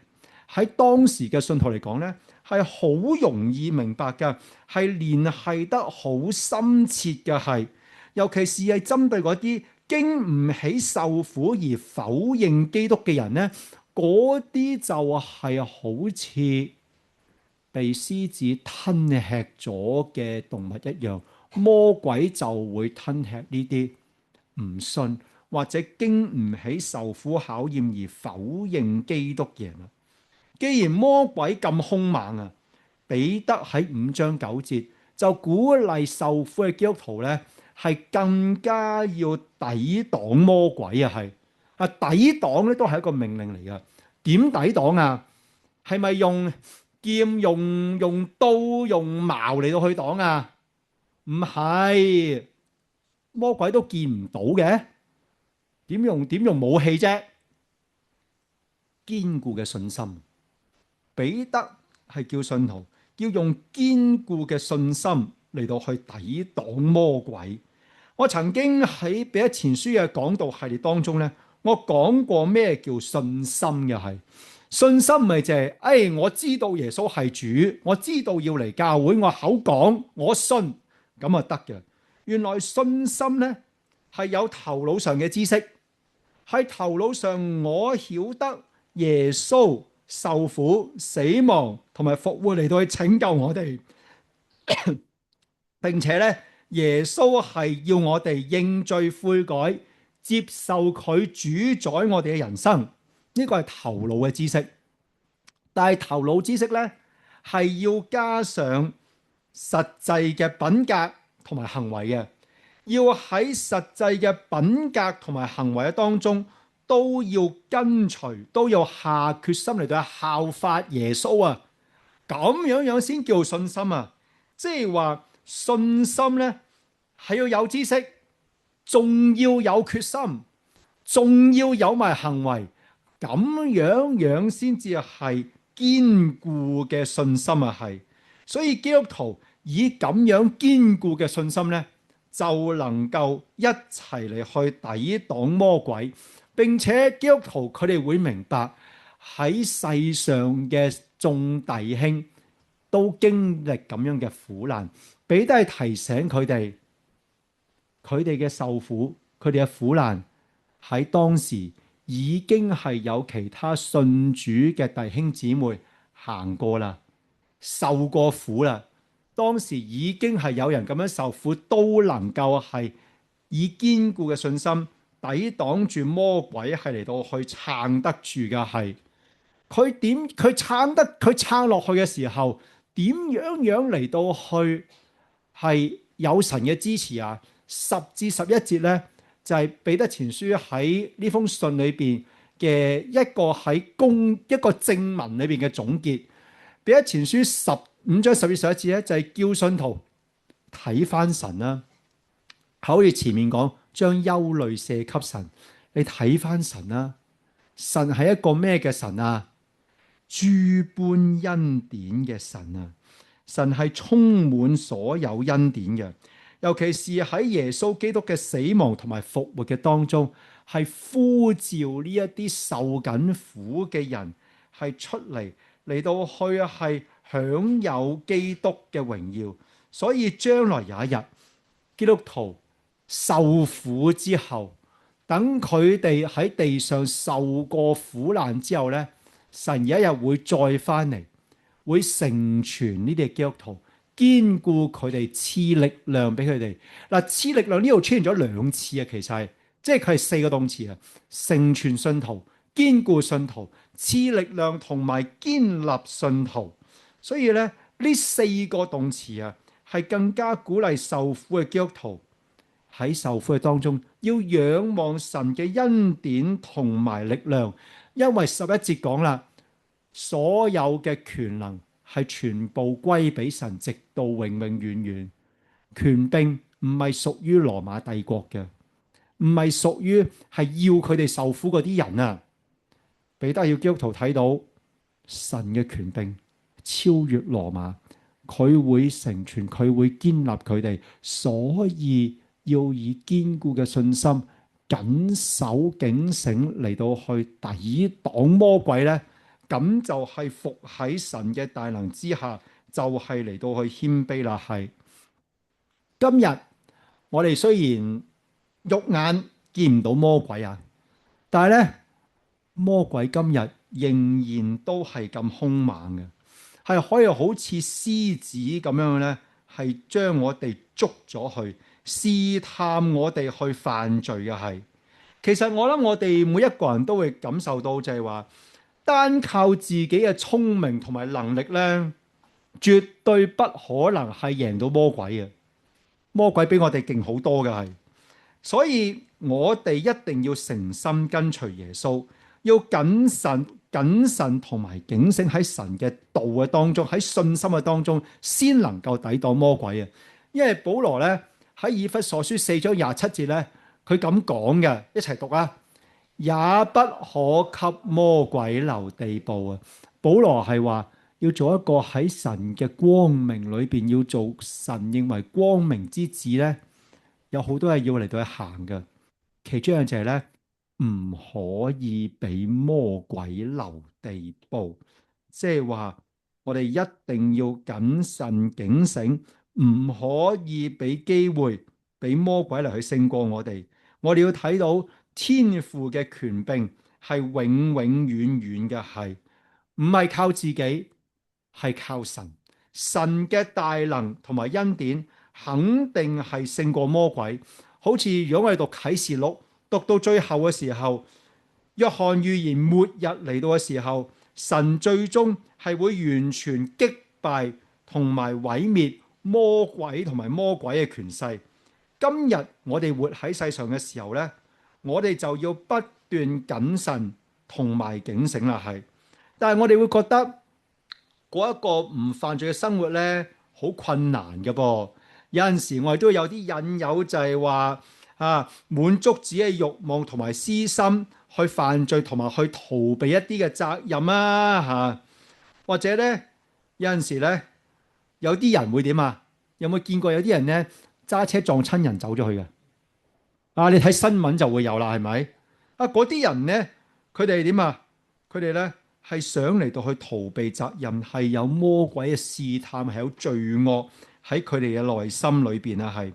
喺當時嘅信徒嚟講咧，係好容易明白嘅，係聯繫得好深切嘅係，尤其是係針對嗰啲經唔起受苦而否認基督嘅人咧，嗰啲就係好似被獅子吞吃咗嘅動物一樣，魔鬼就會吞吃呢啲唔信或者經唔起受苦考驗而否認基督嘅人。既然魔鬼咁兇猛啊，彼得喺5章9節就鼓勵受苦嘅基督徒咧，係更加要抵擋魔鬼啊！係啊，抵擋咧都係一個命令嚟噶。點抵擋啊？係咪用劍、用刀、用矛嚟到去擋啊？唔係，魔鬼都見唔到嘅，點用武器啫？堅固嘅信心。彼得係叫信徒要用堅固嘅信心嚟到去抵擋魔鬼。我曾經喺彼得前書嘅講道系列當中咧，我講過咩叫信心嘅係。信心咪就係，我知道耶穌係主，我知道要嚟教會，我口講我信咁啊得嘅。原來信心咧係有頭腦上嘅知識，喺頭腦上我曉得耶穌受苦、死亡同埋復活嚟到去拯救我哋，並且咧耶穌係要我哋認罪悔改，接受佢主宰我哋嘅人生。呢個係頭腦嘅知識，但係頭腦知識咧係要加上實際嘅品格同埋行為嘅，要喺實際嘅品格同埋行為嘅當中都要跟隨，都要下決心嚟到效法耶穌啊！咁樣先叫信心啊！即係話信心咧係要有知識，仲要有決心，仲要有埋行為，咁樣先至係堅固嘅信心啊！係，所以基督徒以咁樣堅固嘅信心咧，就能夠一齊嚟去抵擋魔鬼，並且基督徒佢哋會明白喺世上嘅眾弟兄都經歷咁樣嘅苦難，彼得係提醒佢哋，佢哋嘅受苦，佢哋嘅苦難喺當時已經係有其他信主嘅弟兄姊妹行過啦，受過苦啦。當時已經係有人咁樣受苦，都能夠係以堅固嘅信心抵擋住魔鬼，係嚟到去撐得住嘅。係佢撐落去嘅時候，點樣嚟到去係有神嘅支持啊？10至11節咧，就係彼得前書喺呢封信裏邊嘅一個正文裏邊嘅總結。彼得前書15章10至11節咧，就係叫信徒睇翻神啦。好似前面講，將憂慮卸給神，你睇翻神啦。神係一個咩嘅神啊？諸般恩典嘅神啊！神係充滿所有恩典嘅，尤其是喺耶穌基督嘅死亡同埋復活嘅當中，係呼召呢一啲受緊苦嘅人係出嚟到去係享有基督嘅榮耀。所以將來有一日，基督徒受苦之後，等佢哋喺地上受過苦難之後咧，神有一日會再翻嚟，會成全呢啲基督徒，堅固佢哋，賜力量俾佢哋。嗱，賜力量呢度出現咗2次啊，其實係即係佢係4個動詞啊，成全信徒、堅固信徒、賜力量同埋堅立信徒。所以咧，呢4個動詞啊，係更加鼓勵受苦嘅基督徒喺受苦嘅當中要仰望神嘅恩典同埋力量。因為11節講啦，所有嘅權能係全部歸俾神，直到永永遠遠。權柄唔係屬於羅馬帝國嘅，唔係屬於係要佢哋受苦嗰啲人啊。彼得要基督徒睇到神嘅權柄超越羅馬，佢會成全，佢會堅立佢哋，所以要以堅固嘅信心謹守警醒嚟到去抵擋魔鬼咧，咁就係服喺神嘅大能之下，就係嚟到去謙卑啦。係今日我哋雖然肉眼見唔到魔鬼啊，但係咧魔鬼今日仍然都係咁兇猛嘅，係可以好似獅子咁樣咧，係將我哋捉咗去試探我哋去犯罪嘅。係其實我諗我哋每一個人都會感受到，就係話單靠自己嘅聰明同埋能力咧，絕對不可能係贏到魔鬼嘅。魔鬼比我哋勁好多嘅。係所以我哋一定要誠心跟隨耶穌，要謹慎同埋警醒喺神嘅道嘅當中，喺信心嘅當中，先能夠抵擋魔鬼啊！因為保羅咧喺以弗所書4章27節咧，佢咁講嘅，一齊讀啊！也不可給魔鬼留地步啊！保羅係話要做一個喺神嘅光明裏邊，要做神認為光明之子咧，有好多嘢要嚟到去行嘅。其中一樣就係咧，唔可以俾魔鬼留地步，即係話我哋一定要謹慎警醒，唔可以俾機會俾魔鬼嚟去勝過我哋。我哋要睇到天父嘅權柄係永永遠遠嘅，係唔係靠自己，係靠神。神嘅大能同埋恩典肯定係勝過魔鬼。好似如果我哋讀啟示錄，讀到最後嘅時候，約翰預言末日嚟到嘅時候，神最終係會完全擊敗同埋毀滅魔鬼同埋魔鬼嘅權勢。今日我哋活喺世上嘅時候呢，我哋就要不斷斷謹慎同埋警醒啦，係。但係我哋會覺得過一個唔犯罪嘅生活咧，好困難嘅噃。有陣時我哋都有啲引誘，就係話滿足自己嘅慾望同埋私心，去犯罪同埋去逃避一啲嘅責任或者咧有陣時咧，有啲人會點啊？有冇見過有啲人咧揸車撞親人走咗去嘅？你睇新聞就會有啦，係咪？嗰啲人咧，佢哋點啊？佢哋咧係想嚟到去逃避責任，係有魔鬼嘅試探，係有罪惡喺佢哋嘅內心裏邊係。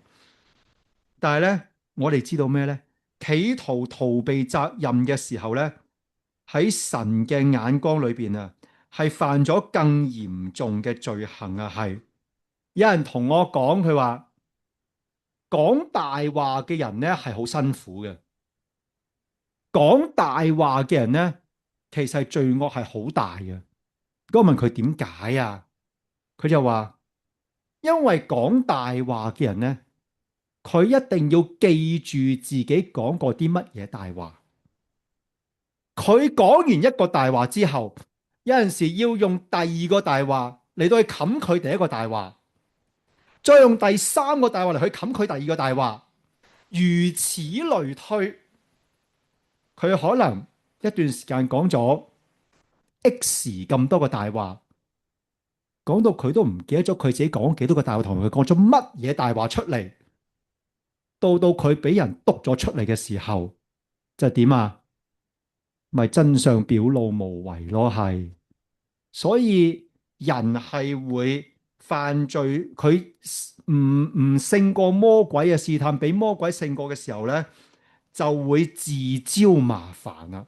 但係咧，我哋知道咩咧？企圖逃避責任嘅時候咧，喺神嘅眼光裏邊係犯咗更嚴重嘅罪行係。有人同我講，佢話講大話嘅人咧係好辛苦嘅。講大話嘅人咧，其實罪惡係好大嘅。我問佢點解啊？佢就話，因為講大話嘅人咧，佢一定要記住自己講過啲乜嘢大話。佢講完一個大話之後，有陣時要用第二個大話嚟到去冚佢第一個大話，再用第三個大話嚟去冚佢第二個大話，如此類推。佢可能一段時間講咗 X 咁多個大話，講到佢都唔記得咗佢自己講幾多個大話，同佢講咗乜嘢大話出嚟。到佢俾人督咗出嚟嘅時候，就點啊？咪真相表露無遺咯，係。所以人係會犯罪，佢唔勝過魔鬼嘅試探，俾魔鬼勝過嘅時候咧，就會自招麻煩啦。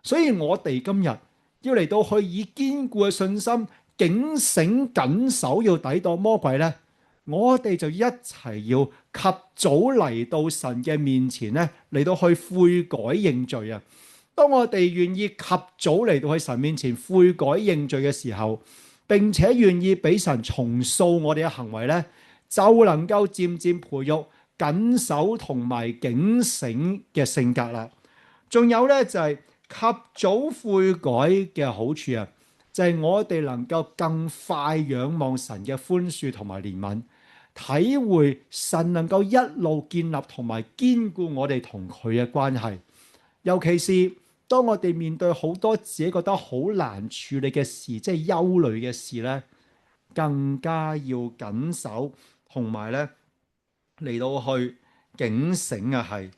所以我哋今日要嚟到去以堅固嘅信心，警醒緊守，要抵擋魔鬼咧，我哋就一齊要及早嚟到神嘅面前咧，嚟到去悔改認罪啊！當我哋願意及早嚟到去神面前悔改認罪嘅時候，並且願意俾神重塑我哋嘅行為咧，就能夠漸漸培育謹守同埋警醒嘅性格啦。仲有咧就係及早悔改嘅好處啊，就係我哋能夠更快仰望神嘅寬恕同埋憐憫，體會神能夠一路建立同埋堅固我哋同佢嘅關係。尤其是當我哋面對好多自己覺得好難處理嘅事，即係憂慮嘅事咧，更加要謹守同埋咧嚟到去警醒係。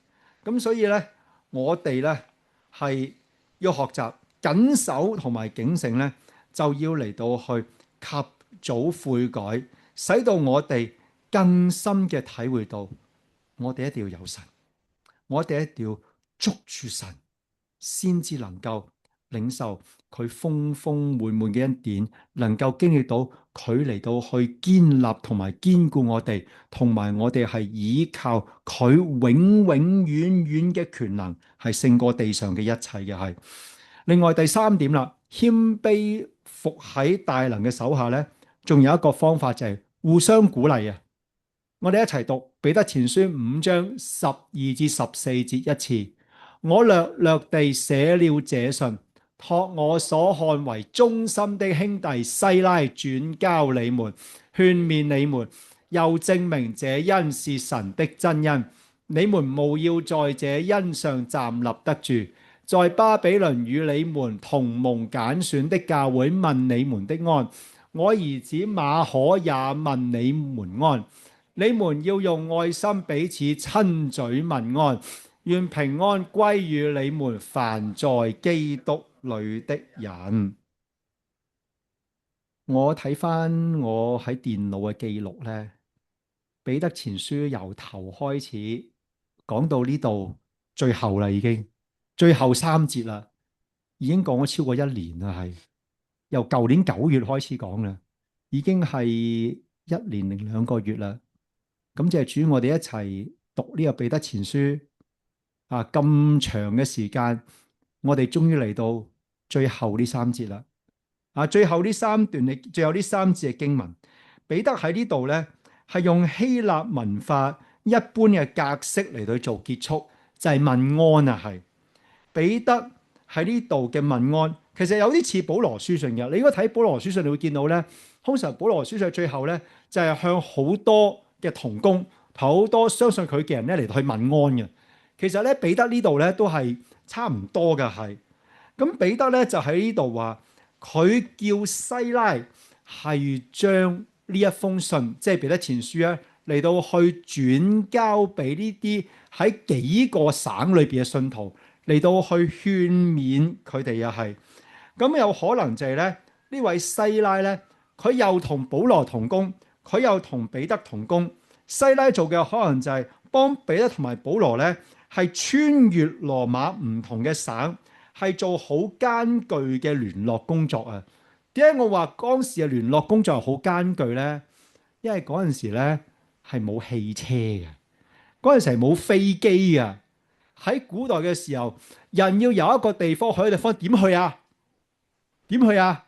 咁所以咧，我哋咧係要學習謹守同埋警醒咧，就要嚟到去及早悔改，使到我哋更深嘅體會到，我哋一定要有神，我哋一定要捉住神，先至能夠領受佢豐豐滿滿嘅恩典，能夠經歷到佢嚟到去堅立同埋堅固我哋，同埋我哋係依靠佢永永遠遠嘅權能，係勝過地上嘅一切嘅係。另外第三點啦，謙卑服喺大能嘅手下咧，仲有一個方法就係互相鼓勵啊！我哋一齊讀彼得前書5章12至14節一次。我略略地寫了這信，託我所看為忠心的兄弟西拉轉交你們，勸勉你們，又證明這恩是神的真恩。你們務要在這恩上站立得住。在巴比倫與你們同蒙揀選的教會問你們的安，我兒子馬可也問你們安。你們要用愛心彼此親嘴問安，願平安歸於你們凡在基督裏的人。我睇翻我喺電腦嘅記錄呢，彼得前書由頭開始講到呢度最後啦，已經最後3節啦，已經講咗超過1年啦，係由舊年9月開始講啦，已經係1年零2個月啦。咁就係主，我哋一齊讀呢個彼得前書咁長嘅時間，我哋終於嚟到最後呢3節啦。最後呢3段，最後呢3節嘅經文，彼得喺呢度咧係用希臘文化一般嘅格式嚟到做結束，就係問安啊，係彼得喺呢度嘅問安，其實有啲似保羅書信嘅。你如果睇保羅書信，你會見到咧，通常保羅書信最後咧就係向好多嘅同工、好多相信佢嘅人咧嚟到去問安嘅。其實咧彼得呢度咧都係差唔多嘅，係。咁彼得咧就喺呢度話，佢叫西拉係將呢一封信，即係彼得前書咧嚟到去轉交俾呢啲喺幾個省裏邊嘅信徒，嚟到去勸勉佢哋又係。咁有可能就係咧呢位西拉咧，佢又同保羅同工，佢又同彼得同工。西拉做嘅可能就係幫彼得同埋保羅咧，係穿越羅馬唔同嘅省，係做好艱巨嘅聯絡工作啊！點解我話當時嘅聯絡工作係好艱巨呢？因為嗰陣時咧係冇汽車嘅，嗰陣時係冇飛機嘅。喺古代嘅時候，人要由一個地方去一個地方，點去啊？點去啊？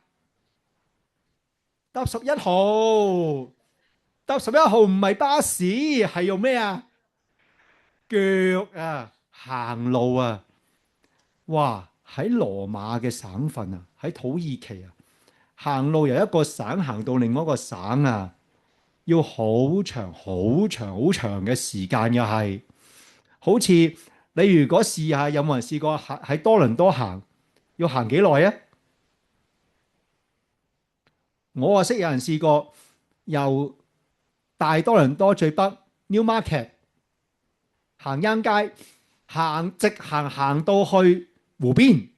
搭11號，搭11號唔係巴士，係用咩啊？腳啊，行路啊！哇！喺羅馬嘅省份啊，喺土耳其啊，行路由一個省行到另外一個省啊，要好長、好長、好長嘅時間嘅係。好似你如果試下，有冇人試過喺多倫多行，要行幾耐啊？我啊識有人試過，由大多倫多最北 Newmarket 行啱街，直行到去湖邊，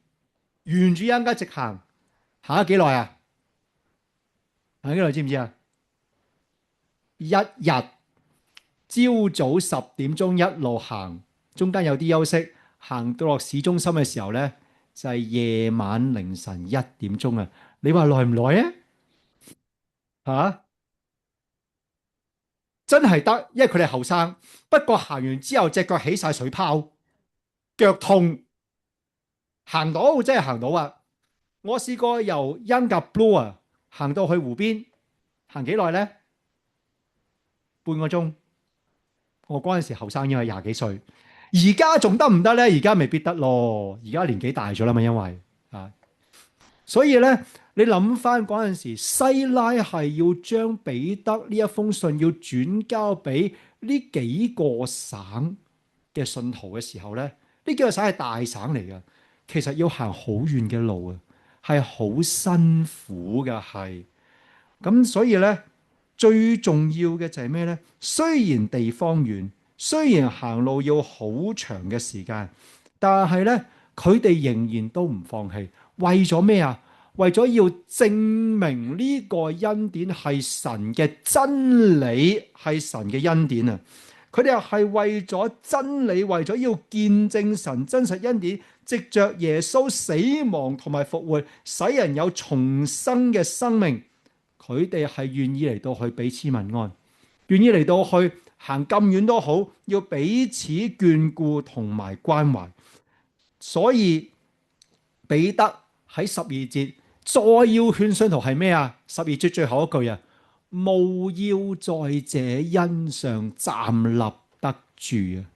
沿住啱街直行，行咗幾耐啊？行咗幾耐知唔知啊？一日朝早10點鐘一路行，中間有啲休息，行到落市中心嘅時候呢，就係夜晚凌晨1點鐘啊！你話耐唔耐啊？嚇，真係得，因為佢哋後生。不過行完之後隻腳起晒水泡，腳痛，行到真係行到啊！我試過由 Younger Bloor 行到去湖邊，行幾耐呢？半個鐘。我嗰陣時後生，因為廿幾歲，而家仲得唔得呢？而家未必得咯，而家年紀大咗啦嘛，因為啊，所以呢，你諗翻嗰陣時，西拉係要將彼得呢一封信要轉交俾呢幾個省嘅信徒嘅時候呢，呢幾個省係大省嚟嘅，其實要行好遠嘅路啊，係好辛苦嘅，係咁，所以呢。最重要嘅就係咩呢？雖然地方遠，雖然行路要好長嘅時間，但係呢，佢哋仍然都唔放棄。為咗咩啊？為咗要證明呢個恩典係神嘅真理，係神嘅恩典啊！佢哋係為咗真理，為咗要見證神真實恩典，藉着耶穌死亡同埋復活，使人有重生嘅生命。佢哋係願意嚟到去彼此問安，願意嚟到去行咁遠都好，要彼此眷顧同埋關懷。所以彼得喺12節再要勸信徒係咩啊？12節最後一句啊，務要在這恩上站立得住啊！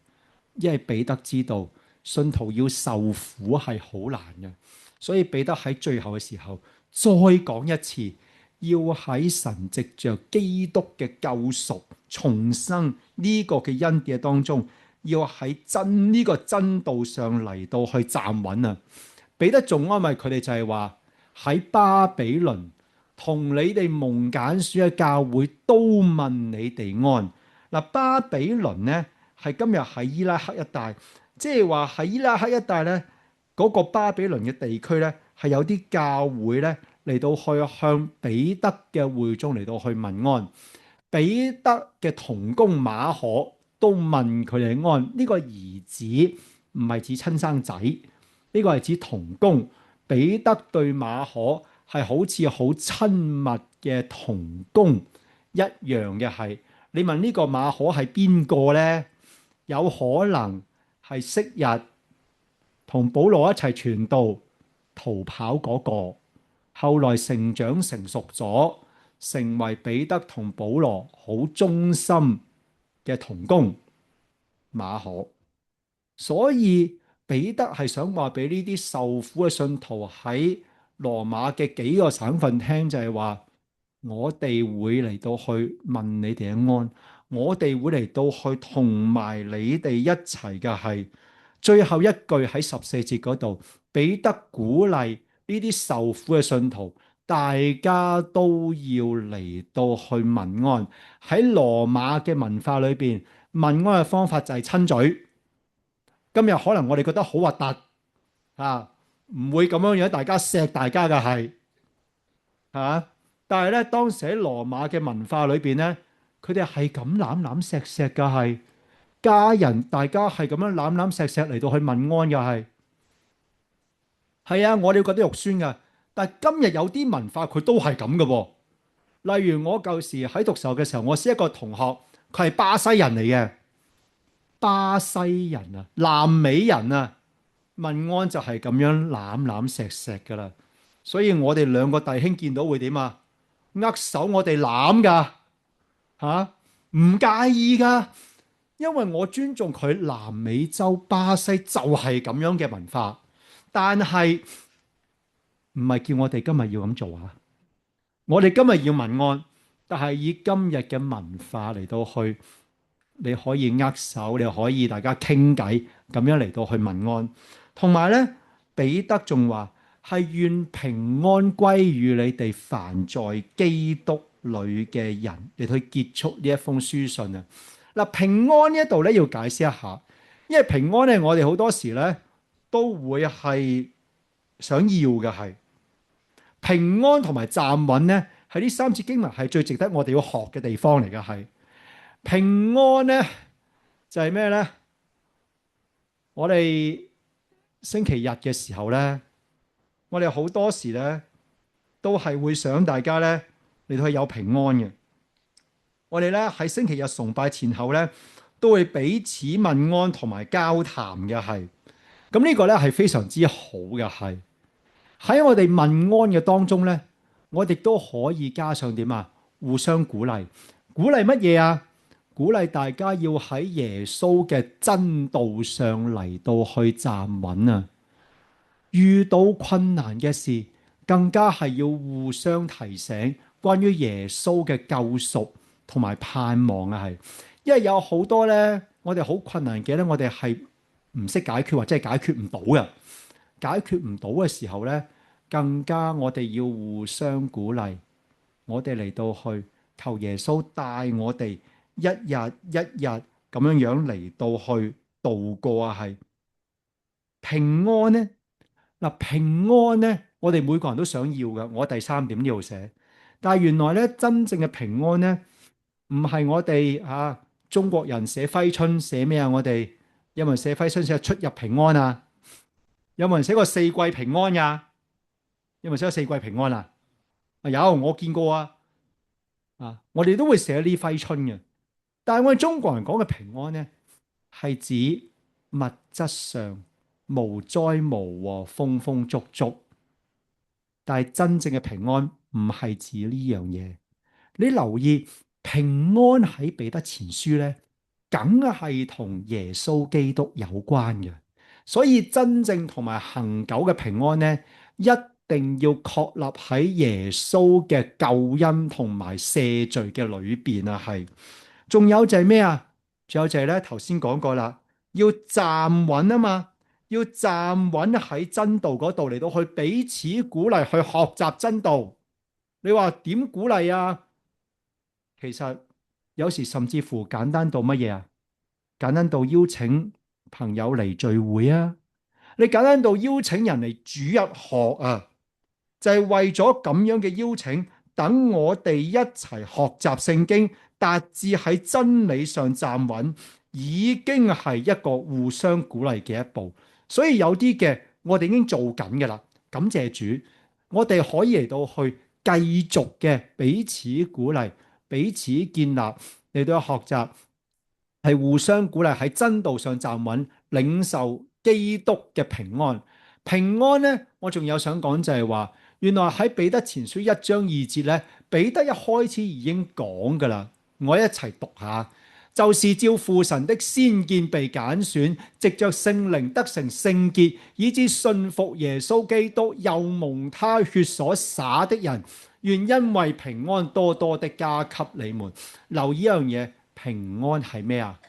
因為彼得知道信徒要受苦係好難嘅，所以彼得喺最後嘅時候再講一次。要喺神藉着基督嘅救贖重生呢個嘅恩典當中，要喺呢個真道上嚟到去站穩啊！彼得仲安慰佢哋就係話喺巴比倫同你哋蒙揀選嘅教會都問你哋安。嗱，巴比倫呢係今日喺伊拉克一帶，即係話喺伊拉克一帶呢嗰個巴比倫嘅地區呢係有啲教會呢。嚟到去向彼得嘅會眾嚟到去問安，彼得嘅同工馬可都問佢哋安。呢個兒子唔係指親生仔，呢個係指同工。彼得對馬可係好似好親密嘅同工一樣嘅係。你問呢個馬可係邊個呢？有可能係昔日同保羅一齊傳道逃跑嗰個。後來成長成熟咗，成為彼得同保羅好忠心嘅同工馬可。所以彼得係想話俾呢啲受苦嘅信徒喺羅馬嘅幾個省份聽，就係話我哋會嚟到去問你哋嘅安，我哋會嚟到去同埋你哋一齊嘅係。最後一句喺14節嗰度，彼得鼓勵呢啲受苦嘅信徒，大家都要嚟到去問安。喺羅馬嘅文化裏邊，問安嘅方法就係親嘴。今日可能我哋覺得好核突啊，唔會咁樣樣，大家錫大家嘅係啊。但係咧，當時喺羅馬嘅文化裏邊咧，佢哋係咁攬攬錫錫嘅係。家人大家係咁樣攬攬錫錫嚟到去問安嘅係啊，我哋覺得肉酸噶。但係今日有啲文化佢都係咁嘅喎。例如我舊時喺讀書嘅時候，我識一個同學，佢係巴西人嚟嘅。巴西人啊，南美人啊，問安就係咁樣攬攬錫錫噶啦。所以我哋兩個弟兄見到會點啊？握手我哋攬噶嚇，唔介意噶。因為我尊重佢，南美洲巴西就係咁樣嘅文化，但係唔係叫我哋今日要咁做啊！我哋今日要問安，但係以今日嘅文化嚟到去，你可以握手，你可以大家傾偈，咁樣嚟到去問安。同埋咧，彼得仲話係願平安歸於你哋凡在基督裏嘅人，嚟去結束呢一封書信啊！嗱，平安呢一度咧要解釋一下，因為平安咧我哋好多時咧都會係想要嘅係平安同埋站穩咧，係呢三節經文係最值得我哋要學嘅地方嚟嘅係平安咧就係咩咧？我哋星期日嘅時候咧，我哋好多時咧都係會想大家咧嚟到去有平安嘅。我哋咧喺星期日崇拜前後咧，都會彼此問安同埋交談嘅係，咁呢個咧係非常之好嘅係。喺我哋問安嘅當中咧，我哋都可以加上點啊？互相鼓勵，鼓勵乜嘢啊？鼓勵大家要喺耶穌嘅真道上嚟到去站穩啊！遇到困難嘅事，更加係要互相提醒關於耶穌嘅救贖同埋盼望啊，係，因為有好多咧，我哋好困難嘅咧，我哋係唔識解決或者係解決唔到嘅，解決唔到嘅時候咧，更加我哋要互相鼓勵，我哋嚟到去求耶穌帶我哋一日一日咁樣樣嚟到去度過啊，係平安咧。嗱，平安咧，我哋每個人都想要嘅。我第三點呢度寫，但係原來咧，真正嘅平安咧，唔係我哋中國人寫揮春寫咩啊？我哋有冇人寫揮春寫出入平安啊？有冇人寫過四季平安呀？有冇人寫過四季平安啊？有，我見過啊。我哋都會寫呢揮春嘅。但係我哋中國人講嘅平安咧，係指物質上無災無禍、豐豐足足。但係真正嘅平安唔係指呢樣嘢。你留意平安喺彼得前書咧，梗係同耶穌基督有關嘅。所以真正同埋恆久嘅平安咧，一定要確立喺耶穌嘅救恩同埋赦罪嘅裏邊啊。係，仲有就係咩啊？仲有就係咧，頭先講過啦，要站穩啊嘛。要站穩喺真道嗰度嚟到去彼此鼓勵，去學習真道。你話點鼓勵啊？其實有時甚至乎簡單到乜嘢啊？簡單到邀請朋友嚟聚會啊！你簡單到邀請人嚟主日學啊！就係為咗咁樣嘅邀請，等我哋一齊學習聖經，達至喺真理上站穩，已經係一個互相鼓勵嘅一步。所以有啲嘅我哋已經做緊嘅啦，感謝主，我哋可以嚟到去繼續嘅彼此鼓勵、彼此建立，嚟到學習，係互相鼓勵喺真道上站穩，領受基督嘅平安。平安咧，我仲有想講就係話，原來喺彼得前書1章2節咧，彼得一開始已經講噶啦，我一齊讀下。就是照父神的先見被揀選，藉着聖靈得成聖潔，以致信服耶穌基督，又蒙他血所灑的人，願因為平安多多的加給你們。留意一樣嘢，平安係咩啊？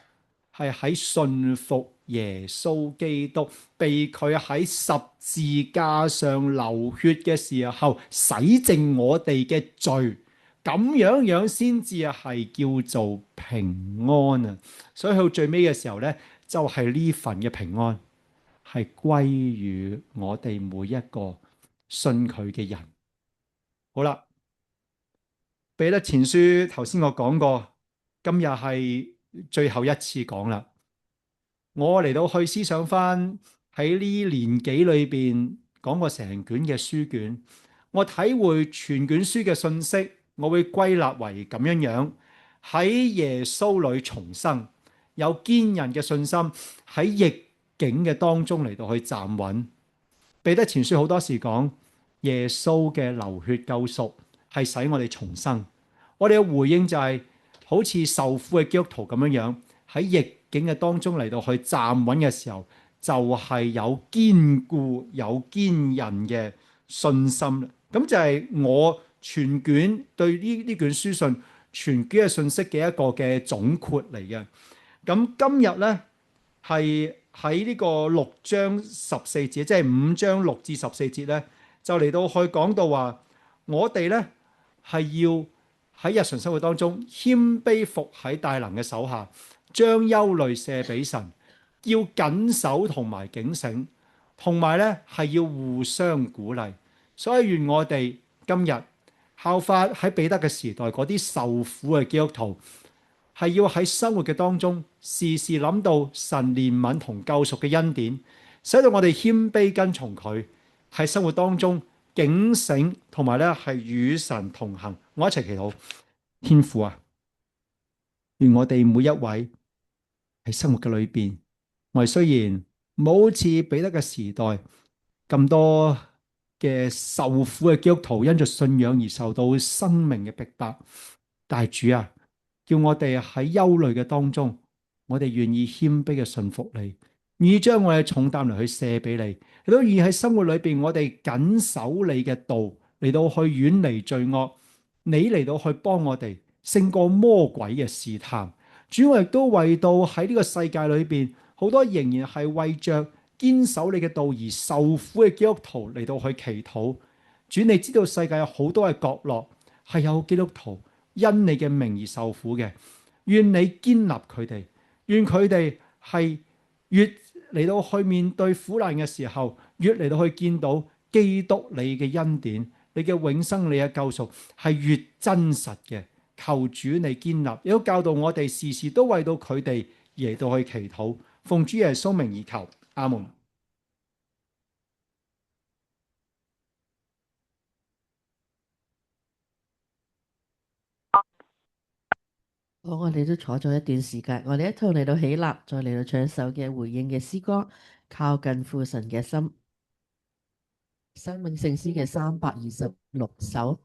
係喺信服耶穌基督，被佢喺十字架上流血嘅時候洗淨我哋嘅罪，咁樣先至係叫做平安啊！所以去到最尾嘅時候呢，就係呢份嘅平安係歸於我哋每一個信佢嘅人。好啦，彼得前書頭先我講過，今日係最後一次講啦。我嚟到去思想翻喺呢年幾裏邊講過成卷嘅書卷，我體會全卷書嘅信息，我會歸納為咁樣樣：喺耶穌裏重生，有堅韌嘅信心喺逆境嘅當中嚟到去站穩。彼得前書好多時講耶穌嘅流血救贖係使我哋重生，我哋嘅回應就係好似受苦嘅基督徒咁樣樣喺逆境嘅當中嚟到去站穩嘅時候，就係有堅固有堅韌嘅信心。咁就係我全卷對呢卷書信全卷嘅信息嘅一個嘅總括嚟嘅。咁今日呢，係喺呢個6章14節，即係5章6至14節呢，就嚟到去講到話，我哋呢係要喺日常生活當中謙卑服喺大能嘅手下，將憂慮卸俾神，要謹守同埋警醒，同埋咧係要互相鼓勵。所以願我哋今日效法喺彼得嘅時代嗰啲受苦嘅基督徒，係要喺生活嘅當中時時諗到神憐憫同救贖嘅恩典，使到我哋謙卑跟從佢，喺生活當中警醒，同埋咧係與神同行。我一齊祈禱。天父啊，願我哋每一位喺生活嘅裏邊，我哋雖然冇好似彼得嘅時代咁多嘅受苦嘅基督徒因着信仰而受到生命嘅逼迫，但係主啊，叫我哋喺憂慮嘅當中，我哋願意謙卑嘅信服你，願意將我哋嘅重擔嚟去卸俾你，亦都願意喺生活裏邊我哋謹守你嘅道，嚟到去遠離罪惡，你嚟到去幫我哋勝過魔鬼嘅試探。主，我亦都為到喺呢個世界裏邊，好多仍然係為着堅守你嘅道而受苦嘅基督徒嚟到去祈禱。主，你知道世界有好多嘅角落係有基督徒因你嘅名而受苦嘅，願你堅立佢哋，願佢哋係越嚟到去面對苦難嘅時候，越嚟到去見到基督你嘅恩典，你嘅永生，你嘅救贖係越真實嘅。求主你堅立，亦都教導我哋時時都為到佢哋嚟到去祈禱，奉主耶穌名而求，阿門。好，我哋都坐咗一段時間，我哋一同嚟到起立，再嚟到唱一首嘅回應嘅詩歌，靠近父神嘅心，生命聖詩嘅326首。